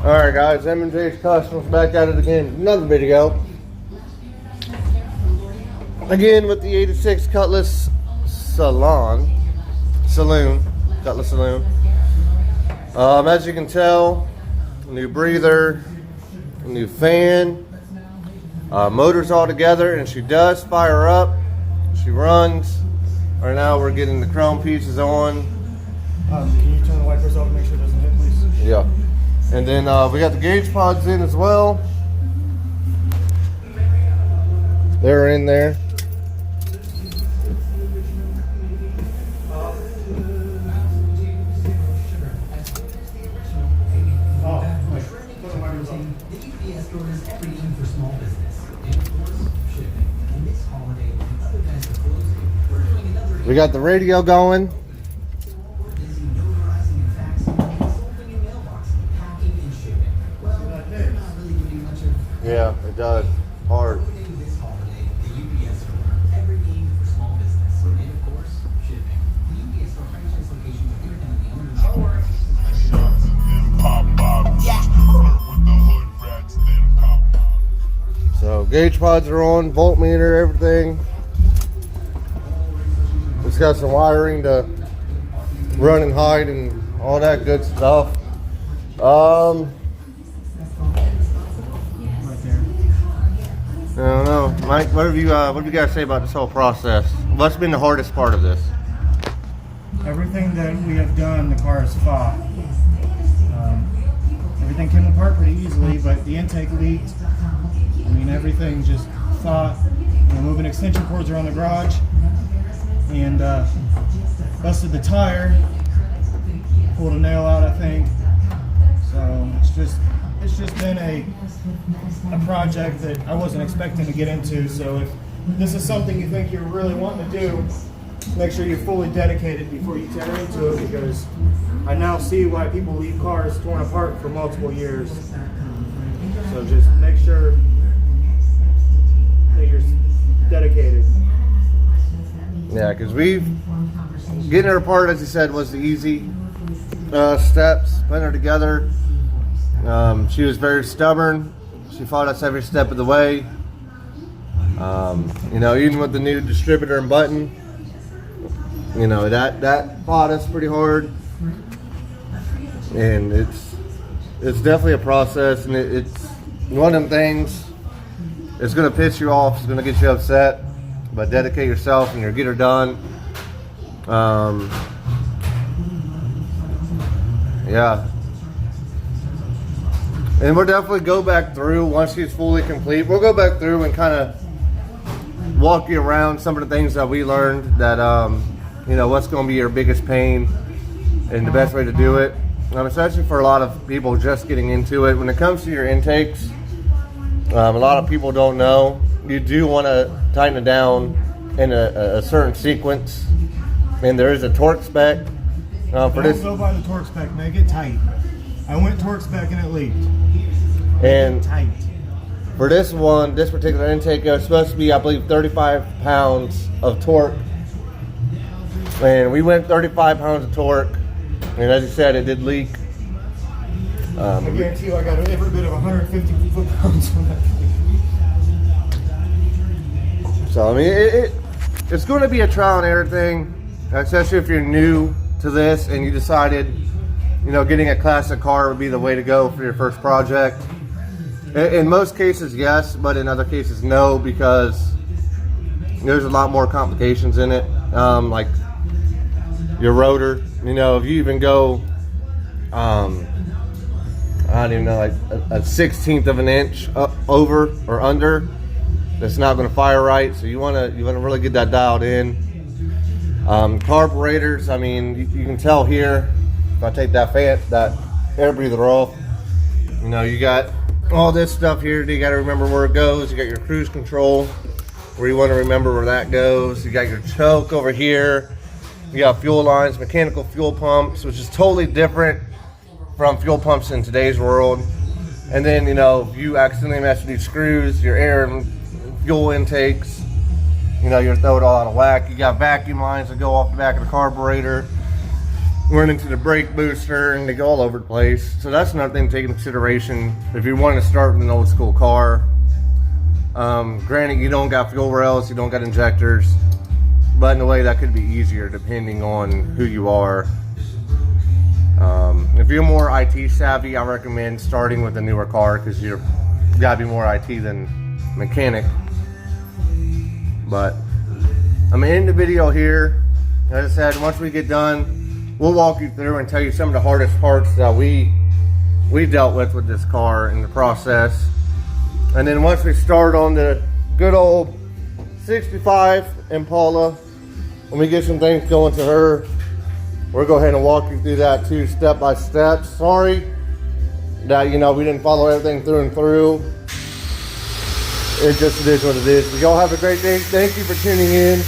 Alright guys, M&J's Customs back at it again. Another video. Again with the 86 Cutlass Saloon. Cutlass Saloon. As you can tell, new breather, new fan, motors all together, and she does fire up. She runs. Right now we're getting the chrome pieces on. Can you turn the wipers off and make sure it doesn't hit, please? Yeah. And then we got the gauge pods in as well. They're in there. We got the radio going. Yeah, it does. Hard. So gauge pods are on, voltmeter, everything. It's got some wiring to run and hide and all that good stuff. I don't know, Mike. What have you guys say about this whole process? What's been the hardest part of this? Everything that we have done, the car has fought. Everything came apart pretty easily, but the intake leaked. I mean, everything just fought. We're moving extension cords around the garage, and busted the tire. Pulled a nail out, I think. So it's just been a project that I wasn't expecting to get into. So if this is something you think you're really wanting to do, make sure you're fully dedicated before you tear into it, because I now see why people leave cars torn apart for multiple years. So just make sure that you're dedicated. Yeah, because getting her apart, as you said, was the easy steps. Putting her together, she was very stubborn. She fought us every step of the way. You know, even with the new distributor and button, you know, that fought us pretty hard. And it's definitely a process, and it's one of them things. It's gonna piss you off. It's gonna get you upset, but dedicate yourself and you'll get her done. Yeah. And we'll definitely go back through once she's fully complete. We'll go back through and kind of walk you around some of the things that we learned, that you know, what's going to be your biggest pain and the best way to do it. Especially for a lot of people just getting into it. When it comes to your intakes, a lot of people don't know. You do want to tighten it down in a certain sequence, and there is a torque spec for this. Don't go by the torque spec, make it tight. I went torque spec and it leaked. And tight. For this one, this particular intake, it was supposed to be, I believe, 35 pounds of torque. And we went 35 pounds of torque. And as you said, it did leak. I guarantee you I got every bit of 150 foot-pounds on that thing. So, I mean, it's going to be a trial and error thing, especially if you're new to this and you decided, you know, getting a classic car would be the way to go for your first project. In most cases, yes, but in other cases, no, because there's a lot more complications in it. Like your rotor, you know, if you even go, I don't even know, like a 1/16 of an inch over or under, that's not going to fire right. So you want to really get that dialed in. Carburetors, I mean, you can tell here. If I take that air breather off, you know, you got all this stuff here. You got to remember where it goes. You got your cruise control, where you want to remember where that goes. You got your choke over here. You got fuel lines, mechanical fuel pumps, which is totally different from fuel pumps in today's world. And then, you know, if you accidentally mess with these screws, your air and fuel intakes, you know, you're throw it all out of whack. You got vacuum lines that go off the back of the carburetor. run into the brake booster and they go all over the place. So that's another thing to take into consideration if you want to start with an old school car. Granted, you don't got fuel rails, you don't got injectors, but in a way that could be easier depending on who you are. If you're more IT savvy, I recommend starting with a newer car because you gotta be more IT than mechanic. But I'm gonna end the video here. As I said, once we get done, we'll walk you through and tell you some of the hardest parts that we dealt with this car in the process. And then once we start on the good old 65 Impala, when we get some things going to her, we'll go ahead and walk you through that too, step by step. Sorry that, you know, we didn't follow everything through and through. It is what it is. But y'all have a great day. Thank you for tuning in,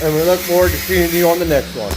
and we look forward to seeing you on the next one.